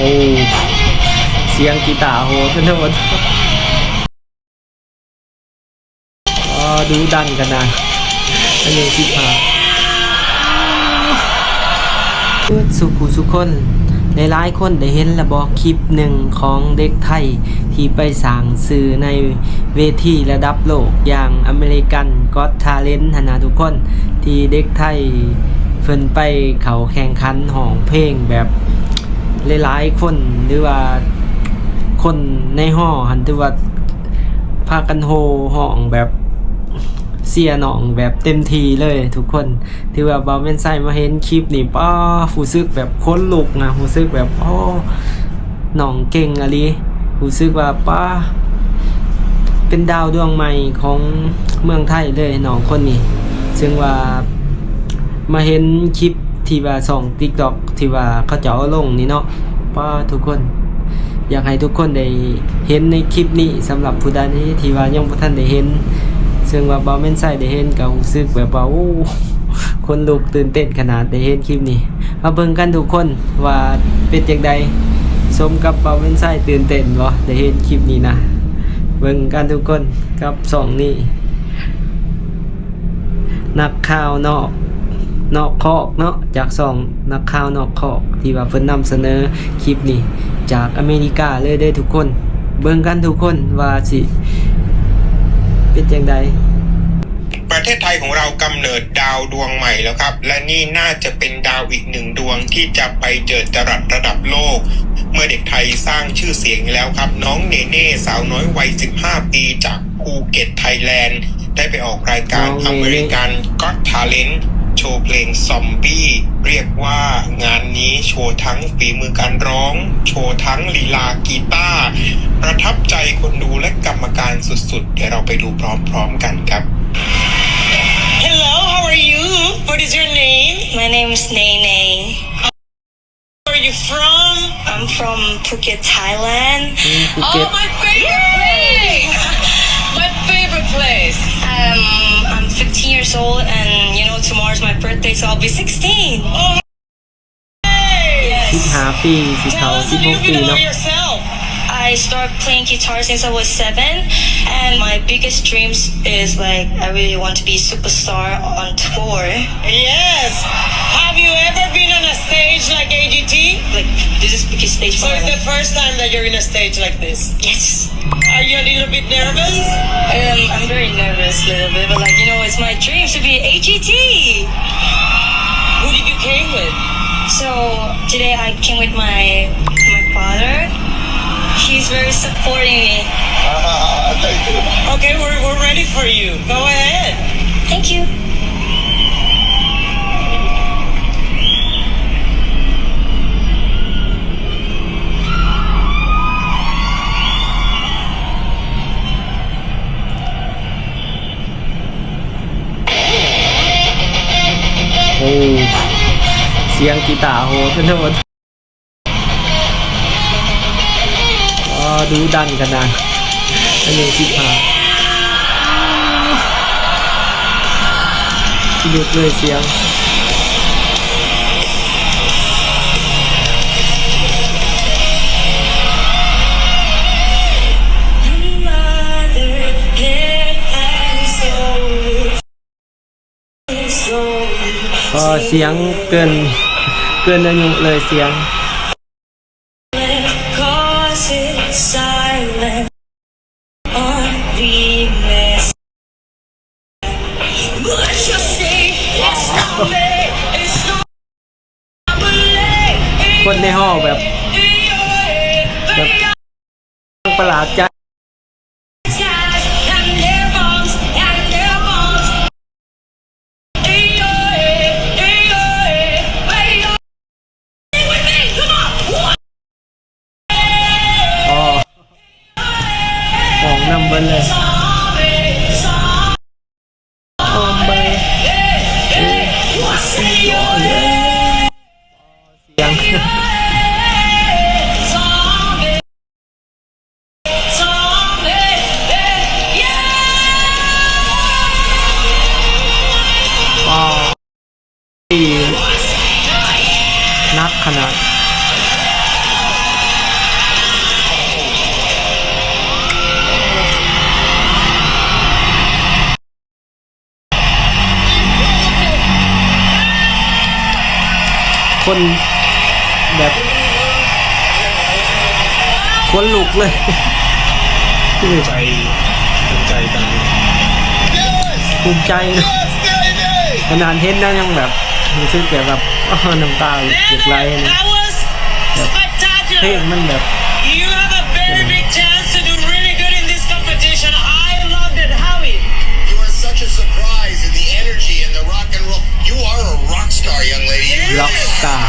อ้เสียงกีตาร์โหดโหดดูดันกันนะอันนี้สิพาสุขุสุคนหลายๆคนได้เห็นระบอกคลิปหนึ่งของเด็กไทยที่ไปสร้างสื่อในเวทีระดับโลกอย่างอเมริกันก็อตทาเลนต์นะทุกคนที่เด็กไทยเพิ่นไปเขาแข่งขันห้องเพลงแบบหลายๆคนหรือว่าคนในห้องหันถือว่าพากันโฮห้องแบบเสียหนองแบบเต็มทีเลยทุกคนที่ว่าบ่แม่นใส่มาเห็นคลิปนี่ป้ารู้สึกแบบคนลุกนะรู้สึกแบบหนองเก่งอะลิรู้สึกว่าป้าเป็นดาวดวงใหม่ของเมืองไทยเลยหนองคนนี้ซึ่งว่ามาเห็นคลิปที่ว่าส่อง TikTok ที่ว่าเขาจะเอาลงนี่เนาะป้าทุกคนอยากให้ทุกคนได้เห็นในคลิปนี้สำหรับผู้ใดที่ว่ายังบ่ทันได้เห็นซึ่งว่าบ่แม่นใส่ได้เห็นก็รู้สึกแบบว่าคนลุกตื่นเต้นขนาดได้เห็นคลิปนี้มาเบิ่งกันทุกคนว่าเป็นจังได๋สมกับบ่แม่นใส่ตื่นเต้นบ่ได้เห็นคลิปนี้นะเบิ่งกันทุกคนกับช่องนี้นักข่าวนอกคอกเนาะจากช่องนักข่าวนอกคอกที่ว่าเพิ่นนำเสนอคลิปนี้จากอเมริกาเลยเด้อทุกคนเบิ่งกันทุกคนว่าสิเป็นจังได๋ประเทศไทยของเรากำเนิดดาวดวงใหม่แล้วครับและนี่น่าจะเป็นดาวอีกหนึ่งดวงที่จะไปเจิดจรัสระดับโลกเมื่อเด็กไทยสร้างชื่อเสียงแล้วครับน้องเนเน่สาวน้อยวัย15ปีจากภูเก็ตไทยแลนด์ได้ไปออกรายการอเมริกันก็อตทาเลนต์โชว์เพลงซอมบี้เรียกว่างานนี้โชว์ทั้งฝีมือการร้องโชว์ทั้งลีลากีตาร์ประทับใจคนดูและกรรมการสุดๆเดี๋ยวเราไปดูพร้อมๆกันครับ Hello, how are you? What is your name? My name is Nene. Where are you from? I'm from Phuket, Thailand. Oh, my favorite place! My favorite place. I'm 15 years old and you know tomorrow's my birthday so I'll be 16. Oh, yes. 15 ปีสิเขา Tell us a 16 little ปี bit about เนาะ yourself. I started playing guitar since I was 7 and my biggest dreams is like I really want to be a superstar on tour. Yes. Have you ever been on a stage like AGT? Like this is the biggest stage So for it's me. the first time that you're in a stage like this? Yes. Are you a little bit nervous? I'm very nervous a little bit but like you know it's my dream to be AGT. Who did you came with? So today I came with my father. He's very supporting me. Thank you. Okay, we're ready for you. Go ahead. Thank you. โอ้เสียงกีตาร์โหดโหดดูดันกันนะอันนี้สิพาหยุดเลยเสียงเสียงเกินอายุเลยเสียงคนในห้องแบบประหลาดใจของนำเบิ้ลเลยนักขนาด คนแบบคนลุกเลย ภูมิใจกัน ภูมิใจนะขนาดเห็นแล้วยังแบบรู้สึกแบบน้ำตาหยุดไหลนะ That was เพลง spectacular. มันแบบ You have a very big chance to do really good in this competition. I loved it. Howie. You are such a surprise in the energy and the rock and roll. You are a rock star, young lady. rock star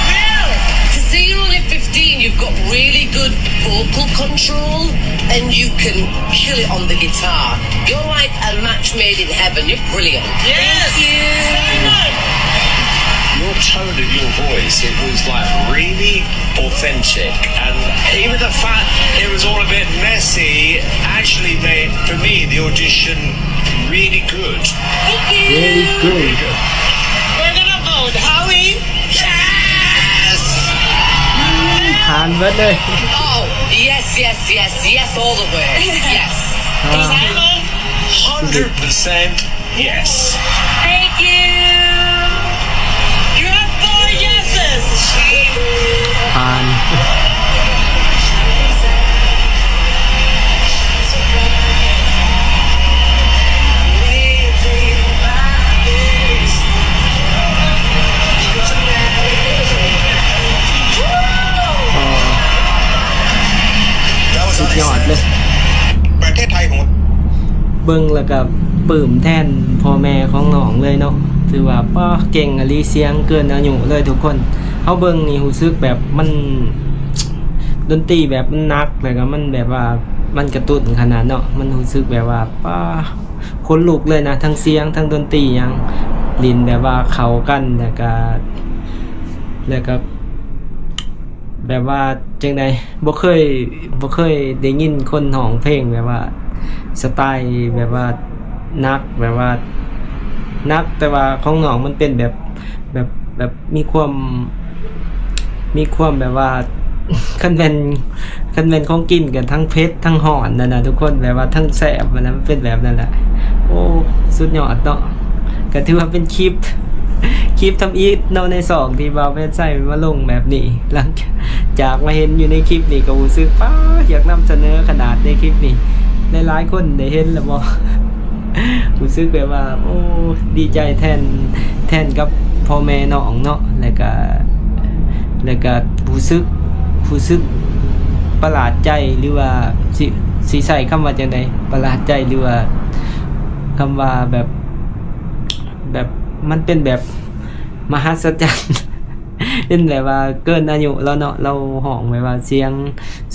Bill. To see you're only 15, you've got really good vocal control and you can kill it on the guitar. You're like a match made in heaven. You're brilliant. Yes. Simon. Your tone of your voice, it was like really authentic, and even the fact it was all a bit messy actually made, for me, the audition really good. very good We're gonna vote. Howie. Yes. ผ่านเบิดเลย Oh, yes, yes, yes, yes, all the way. Yes. Simon. 100% yes. Thank you. You have 4 yeses. ผ่าน That was สุดยอดเลย ประเทศไทยของ เบิ่งแล้วก็ปลื้มแทนพ่อแม่ของน้องเลยเนาะถือว่าป้าเก่งอลีเสียงเกินอายุเลยทุกคนเฮาเบิ่งนี่รู้สึกแบบมันดนตรีแบบมันหนักแล้วก็มันแบบว่ามันกระตุ้นขนาดเนาะมันรู้สึกแบบว่าป้าคนลุกเลยนะทั้งเสียงทั้งดนตรีหยังลิ้นแบบว่าเข้ากันแล้วก็แบบว่าจังได๋บ่เคยได้ยินคนร้องเพลงแบบว่าสไตล์แบบว่านักแบบว่านักแต่ว่าของน้องมันเป็นแบบมีความแบบว่า คันแม่นของกินกันทั้งเผ็ดทั้งหอนนั่นน่ะทุกคนแบบว่าทั้งแซ่บมันนะมันเป็นแบบนั้นแหละโอ้สุดยอดเนาะก็ถือว่าเป็นคลิปทำอีทเนาะใน2ที่บ่าวแม่นใส่มาลงแบบนี้หลังจากมาเห็นอยู่ในคลิปนี้ก็รู้สึกป้าอยากนำเสนอขนาดในคลิปนี้หลายๆคนได้เห็นแล้วบ่ รู้สึกแบบว่าโอ้ดีใจแทนกับพ่อแม่น้องเนาะแล้วก็รู้สึกประหลาดใจหรือว่าสิใส่คำว่าจังได๋ประหลาดใจหรือว่าคำว่าแบบมันเป็นแบบมหัศจรรย์ เป็นแบบว่าเกินอายุแล้วเนาะเราห้องแบบว่าเสียง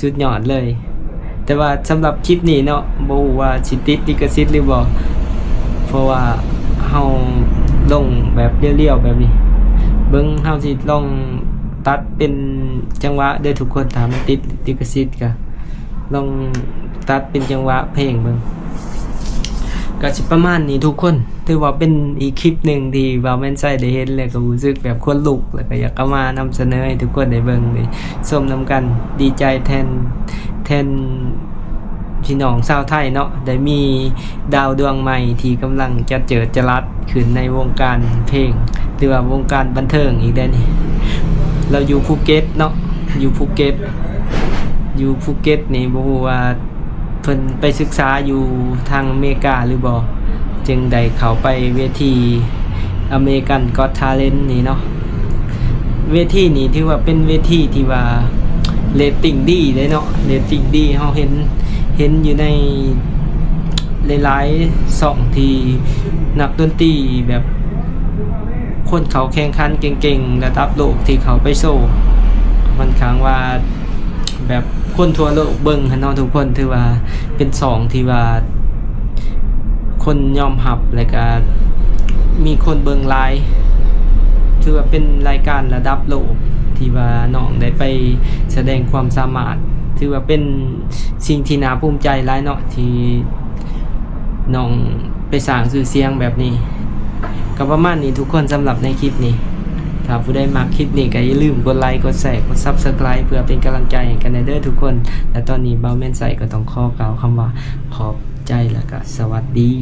สุดยอดเลยแต่ว่าสำหรับคลิปนี้เนาะบ่ฮู้ว่าสิติดลิขสิทธิ์หรือบ่เพราะว่าเฮาลงแบบเรียวๆแบบนี้เบิ่งเฮาสิลองตัดเป็นจังหวะเด้อทุกคนถ้ามันติดลิขสิทธิ์ก็ลองตัดเป็นจังหวะเพลงเบิ่งก็สิประมาณนี้ทุกคนถือว่าเป็นอีกคลิปหนึ่งที่บ่าวแม่นใส่ได้เห็นแล้วก็รู้สึกแบบคนลุกแล้วก็อยากเอามานำเสนอให้ทุกคนได้เบิ่งได้ชมนำกันดีใจแทนพี่น้องชาวไทยเนาะได้มีดาวดวงใหม่ที่กำลังจะเจิดจรัสขึ้นในวงการเพลงหรือว่าวงการบันเทิงอีกได้นี่เราอยู่ภูเก็ตเนาะอยู่ภูเก็ตนี่บ่ฮู้ว่าเพิ่นไปศึกษาอยู่ทางอเมริกาหรือบ่จึงได้เข้าไปเวทีอเมริกันก็อตทาเลนต์นี่เนาะเวทีนี้ถือว่าเป็นเวทีที่ว่าเรตติ้งดีเลยเนาะเรตติ้งดีเฮาเห็นอยู่ในหลายๆช่องที่นักดนตรีแบบคนเขาแข่งขันเก่งๆระดับโลกที่เขาไปโชว์มันค้างว่าแบบคนทั่วโลกเบิ่งเนาะทุกคนถือว่าเป็น2ที่ว่าคนยอมรับแล้วก็มีคนเบิ่งหลายถือว่าเป็นรายการระดับโลกที่ว่าน้องได้ไปแสดงความสามารถถือว่าเป็นสิ่งที่น่าภูมิใจหลายเนาะที่น้องไปสร้างชื่อเสียงแบบนี้ก็ประมาณนี้ทุกคนสำหรับในคลิปนี้ถ้าผู้ใดมักคลิปนี้ก็อย่าลืมกดไลค์กดแชร์กด Subscribe เพื่อเป็นกำลังใจให้กันเด้อทุกคนและตอนนี้บ่าวแม่นใส่ก็ต้องขอกล่าวคำว่าขอบใจแล้วก็สวัสดี